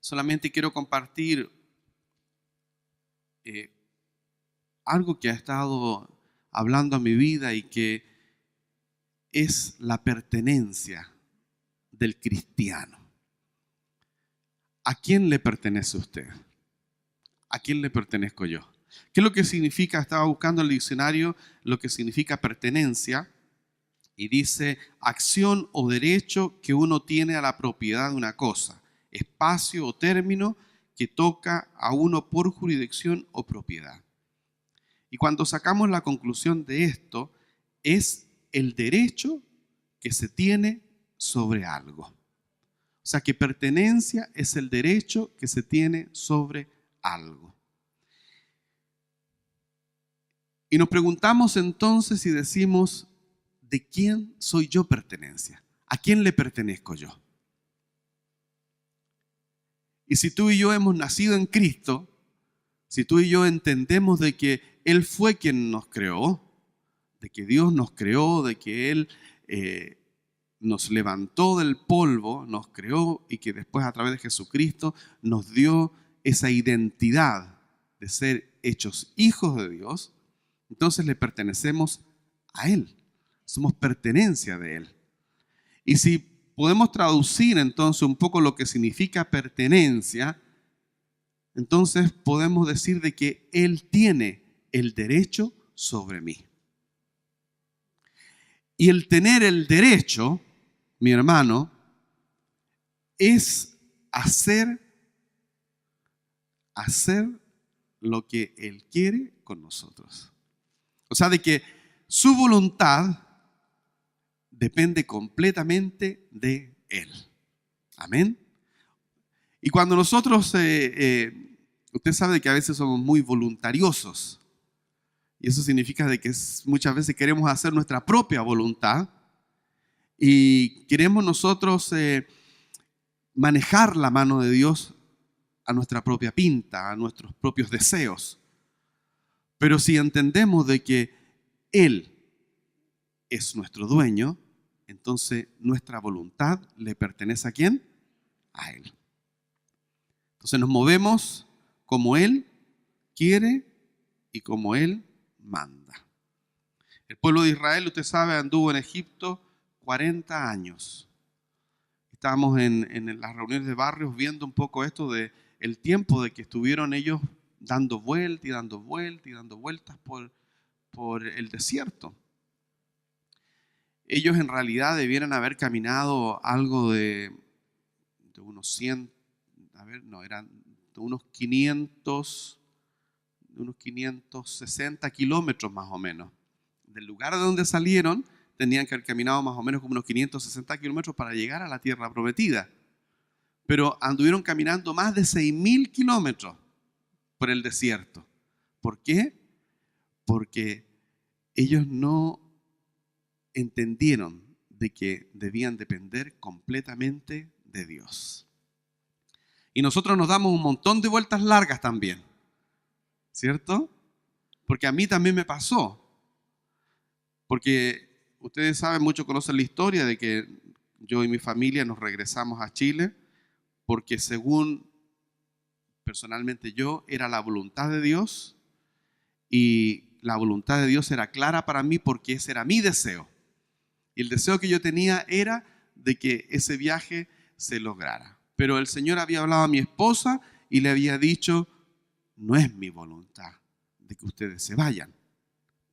Solamente quiero compartir algo que ha estado hablando a mi vida y que es la pertenencia del cristiano. ¿A quién le pertenece usted? ¿A quién le pertenezco yo? ¿Qué es lo que significa? Estaba buscando en el diccionario lo que significa pertenencia y dice acción o derecho que uno tiene a la propiedad de una cosa, espacio o término que toca a uno por jurisdicción o propiedad. Y cuando sacamos la conclusión de esto, es el derecho que se tiene sobre algo. O sea que pertenencia es el derecho que se tiene sobre algo. Y nos preguntamos entonces y decimos, ¿de quién soy yo pertenencia? ¿A quién le pertenezco yo? Y si tú y yo hemos nacido en Cristo, si tú y yo entendemos de que Él fue quien nos creó, de que Dios nos creó, de que Él nos levantó del polvo, nos creó y que después a través de Jesucristo nos dio esa identidad de ser hechos hijos de Dios, entonces le pertenecemos a Él. Somos pertenencia de Él. Y si podemos traducir entonces un poco lo que significa pertenencia, entonces podemos decir de que Él tiene el derecho sobre mí. Y el tener el derecho, mi hermano, es hacer lo que Él quiere con nosotros. O sea, de que su voluntad depende completamente de Él. Amén. Y cuando nosotros, usted sabe que a veces somos muy voluntariosos. Y eso significa de que muchas veces queremos hacer nuestra propia voluntad y queremos nosotros manejar la mano de Dios a nuestra propia pinta, a nuestros propios deseos. Pero si entendemos de que Él es nuestro dueño, entonces nuestra voluntad le pertenece ¿a quién? A Él. Entonces nos movemos como Él quiere y como Él manda. El pueblo de Israel, usted sabe, anduvo en Egipto 40 años. Estábamos en las reuniones de barrios viendo un poco esto de el tiempo de que estuvieron ellos dando vueltas y dando vueltas y dando vueltas por el desierto. Ellos en realidad debieran haber caminado algo de unos 100, eran de unos 560 kilómetros más o menos. Del lugar de donde salieron, tenían que haber caminado más o menos como unos 560 kilómetros para llegar a la tierra prometida. Pero anduvieron caminando más de 6.000 kilómetros por el desierto. ¿Por qué? Porque ellos no entendieron de que debían depender completamente de Dios. Y nosotros nos damos un montón de vueltas largas también, ¿cierto? Porque a mí también me pasó. Porque ustedes saben, muchos conocen la historia de que yo y mi familia nos regresamos a Chile porque según personalmente yo era la voluntad de Dios y la voluntad de Dios era clara para mí porque ese era mi deseo. Y el deseo que yo tenía era de que ese viaje se lograra. Pero el Señor había hablado a mi esposa y le había dicho, no es mi voluntad de que ustedes se vayan,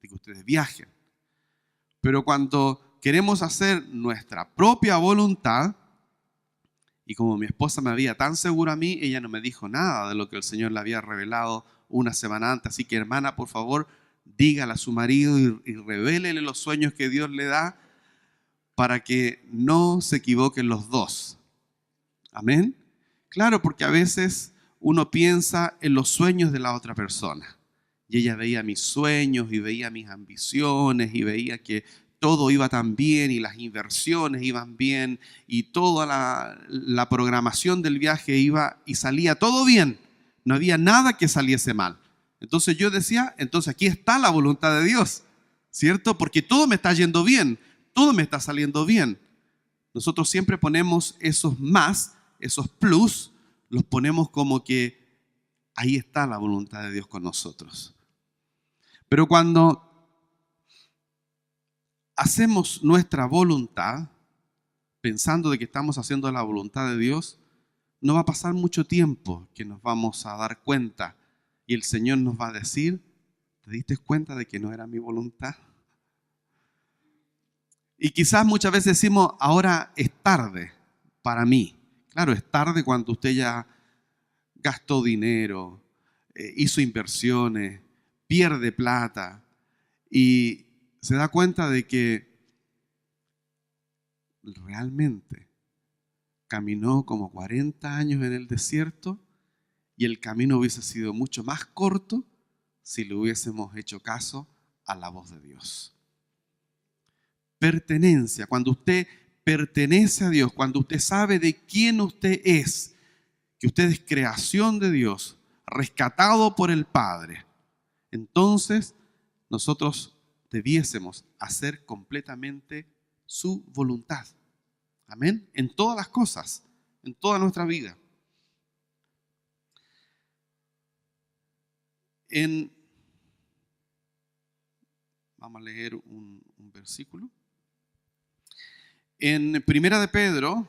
de que ustedes viajen. Pero cuando queremos hacer nuestra propia voluntad, y como mi esposa me había tan segura a mí, ella no me dijo nada de lo que el Señor le había revelado una semana antes. Así que, hermana, por favor, dígale a su marido y revélele los sueños que Dios le da para que no se equivoquen los dos. Amén. Claro, porque a veces uno piensa en los sueños de la otra persona. Y ella veía mis sueños y veía mis ambiciones y veía que todo iba tan bien y las inversiones iban bien y toda la programación del viaje iba y salía todo bien. No había nada que saliese mal. Entonces yo decía, entonces aquí está la voluntad de Dios, ¿cierto? Porque todo me está yendo bien, todo me está saliendo bien. Nosotros siempre ponemos esos más, esos plus, los ponemos como que ahí está la voluntad de Dios con nosotros. Pero cuando hacemos nuestra voluntad, pensando de que estamos haciendo la voluntad de Dios, no va a pasar mucho tiempo que nos vamos a dar cuenta y el Señor nos va a decir, ¿te diste cuenta de que no era mi voluntad? Y quizás muchas veces decimos, ahora es tarde para mí. Claro, es tarde cuando usted ya gastó dinero, hizo inversiones, pierde plata y se da cuenta de que realmente caminó como 40 años en el desierto y el camino hubiese sido mucho más corto si le hubiésemos hecho caso a la voz de Dios. Pertenencia, cuando usted pertenece a Dios, cuando usted sabe de quién usted es, que usted es creación de Dios, rescatado por el Padre, entonces nosotros debiésemos hacer completamente su voluntad. Amén. En todas las cosas, en toda nuestra vida. Vamos a leer un versículo. En Primera de Pedro,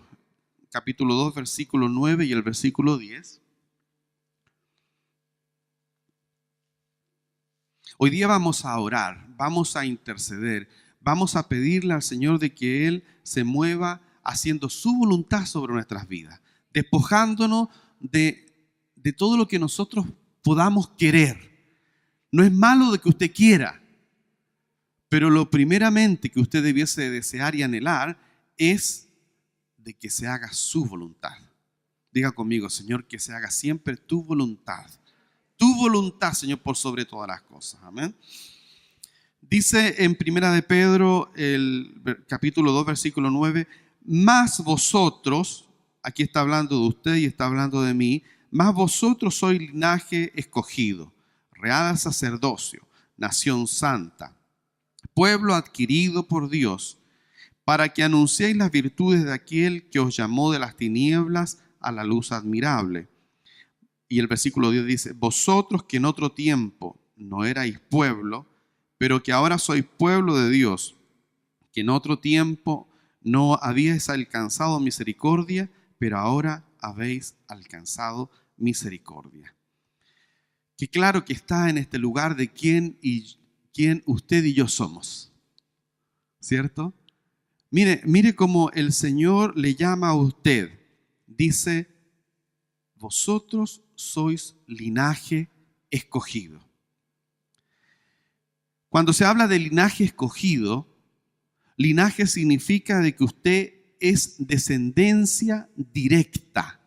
capítulo 2, versículo 9 y el versículo 10. Hoy día vamos a orar, vamos a interceder, vamos a pedirle al Señor de que Él se mueva haciendo su voluntad sobre nuestras vidas, despojándonos de todo lo que nosotros podamos querer. No es malo de que usted quiera, pero lo primeramente que usted debiese desear y anhelar es de que se haga su voluntad. Diga conmigo, Señor, que se haga siempre tu voluntad. Tu voluntad, Señor, por sobre todas las cosas. Amén. Dice en Primera de Pedro, el capítulo 2, versículo 9, más vosotros, aquí está hablando de usted y está hablando de mí, más vosotros sois linaje escogido, real sacerdocio, nación santa, pueblo adquirido por Dios, para que anunciéis las virtudes de aquel que os llamó de las tinieblas a la luz admirable. Y el versículo 10 dice, vosotros que en otro tiempo no erais pueblo, pero que ahora sois pueblo de Dios, que en otro tiempo no habíais alcanzado misericordia, pero ahora habéis alcanzado misericordia. Que claro que está en este lugar de quién usted y yo somos, ¿cierto? Mire cómo el Señor le llama a usted. Dice, vosotros sois linaje escogido. Cuando se habla de linaje escogido, linaje significa de que usted es descendencia directa.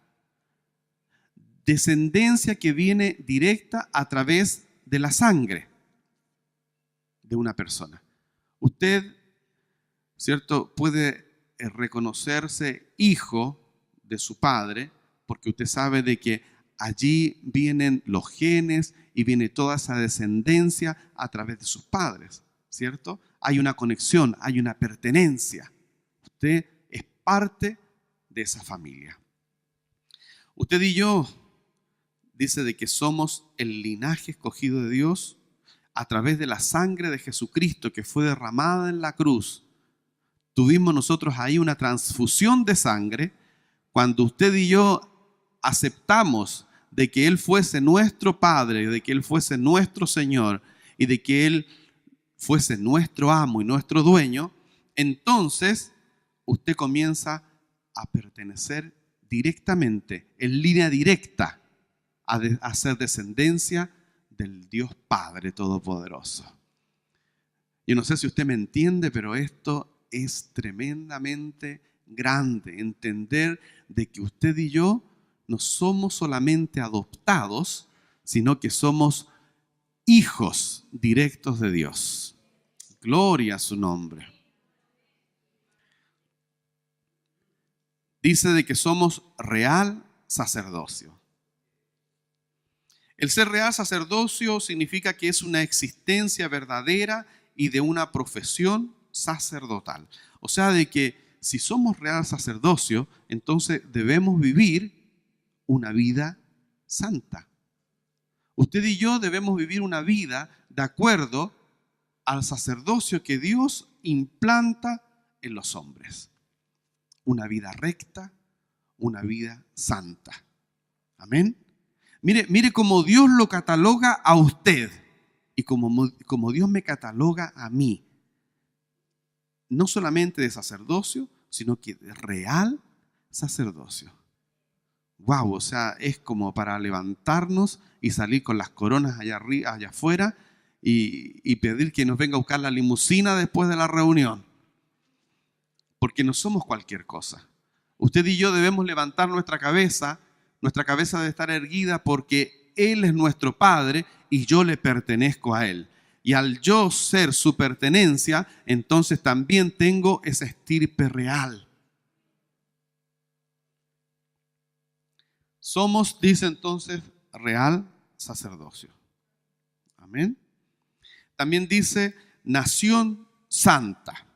Descendencia que viene directa a través de la sangre de una persona. Usted, ¿cierto?, puede reconocerse hijo de su padre porque usted sabe de que allí vienen los genes y viene toda esa descendencia a través de sus padres, ¿cierto? Hay una conexión, hay una pertenencia. Usted es parte de esa familia. Usted y yo, dice de que somos el linaje escogido de Dios a través de la sangre de Jesucristo que fue derramada en la cruz. Tuvimos nosotros ahí una transfusión de sangre cuando usted y yo aceptamos de que Él fuese nuestro Padre, de que Él fuese nuestro Señor y de que Él fuese nuestro amo y nuestro dueño. Entonces usted comienza a pertenecer directamente, en línea directa, a ser descendencia del Dios Padre Todopoderoso. Yo no sé si usted me entiende, pero esto es tremendamente grande. Entender de que usted y yo no somos solamente adoptados, sino que somos hijos directos de Dios. Gloria a su nombre. Dice de que somos real sacerdocio. El ser real sacerdocio significa que es una existencia verdadera y de una profesión sacerdotal. O sea, de que si somos real sacerdocio, entonces debemos vivir una vida santa. Usted y yo debemos vivir una vida de acuerdo al sacerdocio que Dios implanta en los hombres. Una vida recta, una vida santa. Amén. Mire cómo Dios lo cataloga a usted y como Dios me cataloga a mí. No solamente de sacerdocio, sino que de real sacerdocio. Wow, o sea, es como para levantarnos y salir con las coronas allá arriba, allá afuera y pedir que nos venga a buscar la limusina después de la reunión. Porque no somos cualquier cosa. Usted y yo debemos levantar nuestra cabeza debe estar erguida porque Él es nuestro Padre y yo le pertenezco a Él. Y al yo ser su pertenencia, entonces también tengo esa estirpe real. Somos, dice entonces, real sacerdocio. Amén. También dice nación santa.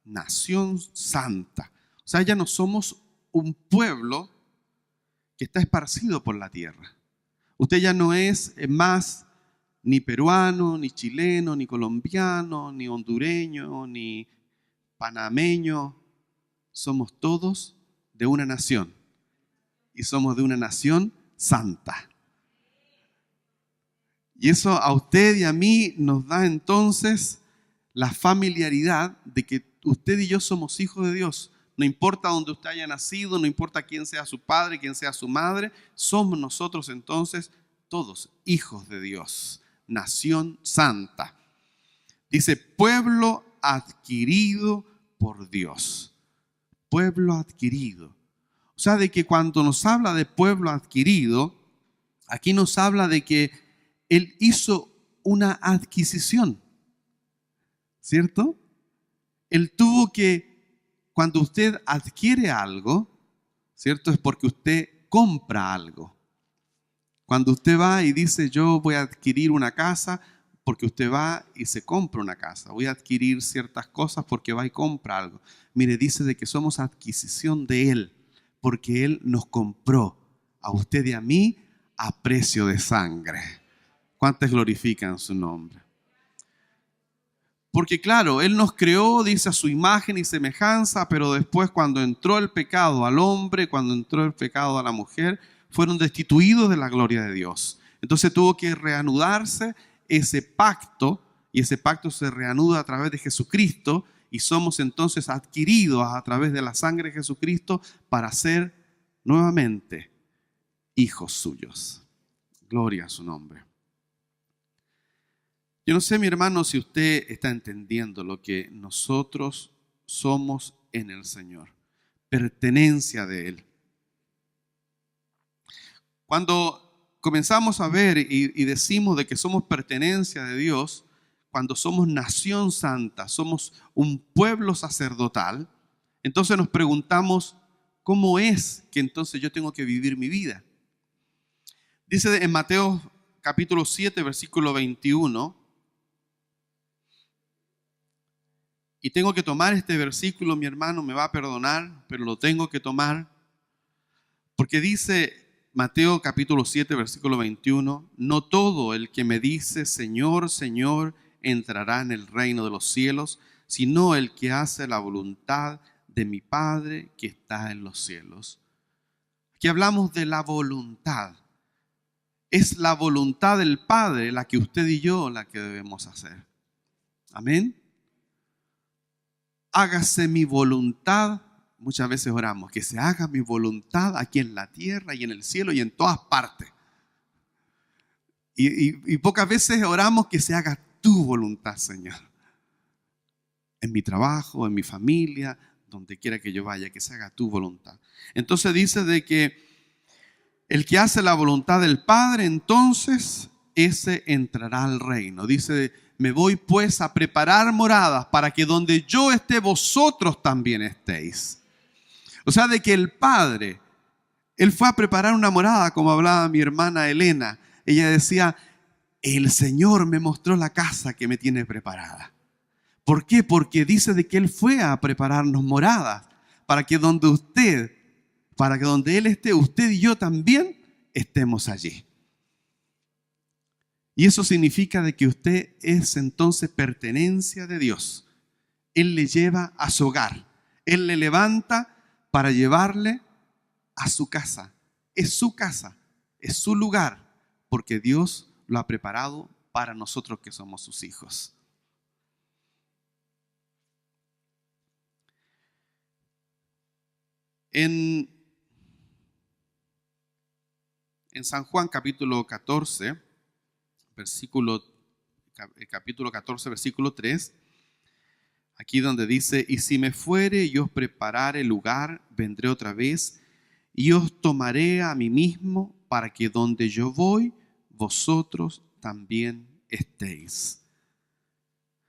Nación santa. O sea, ya no somos un pueblo que está esparcido por la tierra. Usted ya no es más ni peruano, ni chileno, ni colombiano, ni hondureño, ni panameño. Somos todos de una nación. Y somos de una nación santa. Y eso a usted y a mí nos da entonces la familiaridad de que usted y yo somos hijos de Dios. No importa dónde usted haya nacido, no importa quién sea su padre, quién sea su madre, somos nosotros entonces todos hijos de Dios, nación santa. Dice, pueblo adquirido por Dios. Pueblo adquirido. O sea, de que cuando nos habla de pueblo adquirido, aquí nos habla de que Él hizo una adquisición, ¿cierto? Él tuvo que, cuando usted adquiere algo, ¿cierto? Es porque usted compra algo. Cuando usted va y dice, yo voy a adquirir una casa, porque usted va y se compra una casa. Voy a adquirir ciertas cosas porque va y compra algo. Mire, dice de que somos adquisición de Él, porque Él nos compró a usted y a mí a precio de sangre. ¿Cuántos glorifican su nombre? Porque claro, Él nos creó, dice, a su imagen y semejanza, pero después cuando entró el pecado al hombre, cuando entró el pecado a la mujer, fueron destituidos de la gloria de Dios. Entonces tuvo que reanudarse ese pacto, y ese pacto se reanuda a través de Jesucristo, y somos entonces adquiridos a través de la sangre de Jesucristo para ser nuevamente hijos suyos. Gloria a su nombre. Yo no sé, mi hermano, si usted está entendiendo lo que nosotros somos en el Señor. Pertenencia de Él. Cuando comenzamos a ver y decimos de que somos pertenencia de Dios, cuando somos nación santa, somos un pueblo sacerdotal, entonces nos preguntamos, ¿cómo es que entonces yo tengo que vivir mi vida? Dice en Mateo capítulo 7, versículo 21, y tengo que tomar este versículo, mi hermano me va a perdonar, pero lo tengo que tomar, porque dice Mateo capítulo 7, versículo 21, no todo el que me dice, Señor, Señor, entrará en el reino de los cielos, sino el que hace la voluntad de mi Padre que está en los cielos. Aquí hablamos de la voluntad. Es la voluntad del Padre la que usted y yo la que debemos hacer. Amén. Hágase mi voluntad. Muchas veces oramos, que se haga mi voluntad aquí en la tierra y en el cielo y en todas partes. Y pocas veces oramos que se haga tu voluntad, Señor. En mi trabajo, en mi familia, donde quiera que yo vaya, que se haga tu voluntad. Entonces dice de que el que hace la voluntad del Padre, entonces ese entrará al reino. Dice, me voy pues a preparar moradas para que donde yo esté, vosotros también estéis. O sea, de que el Padre, Él fue a preparar una morada, como hablaba mi hermana Elena. Ella decía, el Señor me mostró la casa que me tiene preparada. ¿Por qué? Porque dice de que Él fue a prepararnos moradas para que donde usted para que donde Él esté, usted y yo también estemos allí. Y eso significa de que usted es entonces pertenencia de Dios. Él le lleva a su hogar. Él le levanta para llevarle a su casa. Es su casa, es su lugar, porque Dios lo ha preparado para nosotros que somos sus hijos. En San Juan capítulo 14, capítulo 14, versículo 3, aquí donde dice: y si me fuere y os preparare lugar, vendré otra vez y os tomaré a mí mismo, para que donde yo voy, vosotros también estéis.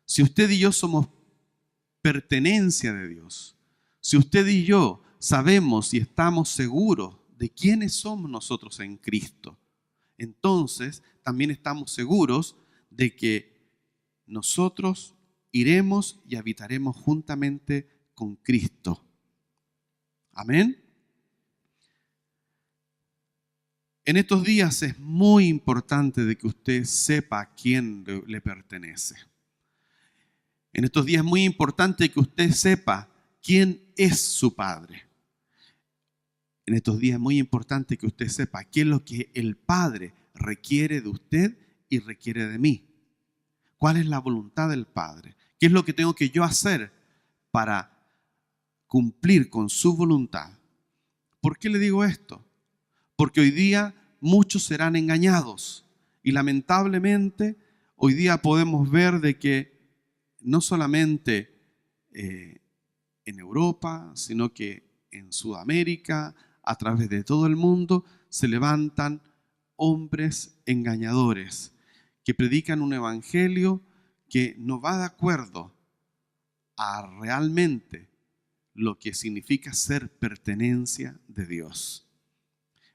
Si usted y yo somos pertenencia de Dios, si usted y yo sabemos y estamos seguros de quiénes somos nosotros en Cristo, entonces también estamos seguros de que nosotros iremos y habitaremos juntamente con Cristo. Amén. En estos días es muy importante de que usted sepa a quién le pertenece. En estos días es muy importante que usted sepa quién es su Padre. En estos días es muy importante que usted sepa qué es lo que el Padre requiere de usted y requiere de mí. ¿Cuál es la voluntad del Padre? ¿Qué es lo que tengo que yo hacer para cumplir con su voluntad? ¿Por qué le digo esto? Porque hoy día muchos serán engañados y lamentablemente hoy día podemos ver de que no solamente en Europa, sino que en Sudamérica, a través de todo el mundo, se levantan hombres engañadores que predican un evangelio que no va de acuerdo a realmente lo que significa ser pertenencia de Dios.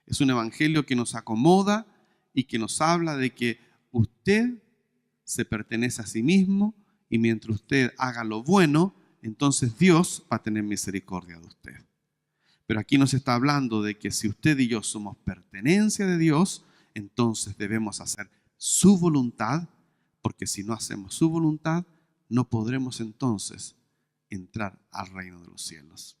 Es un evangelio que nos acomoda y que nos habla de que usted se pertenece a sí mismo y mientras usted haga lo bueno, entonces Dios va a tener misericordia de usted. Pero aquí nos está hablando de que si usted y yo somos pertenencia de Dios, entonces debemos hacer su voluntad, porque si no hacemos su voluntad, no podremos entonces entrar al reino de los cielos.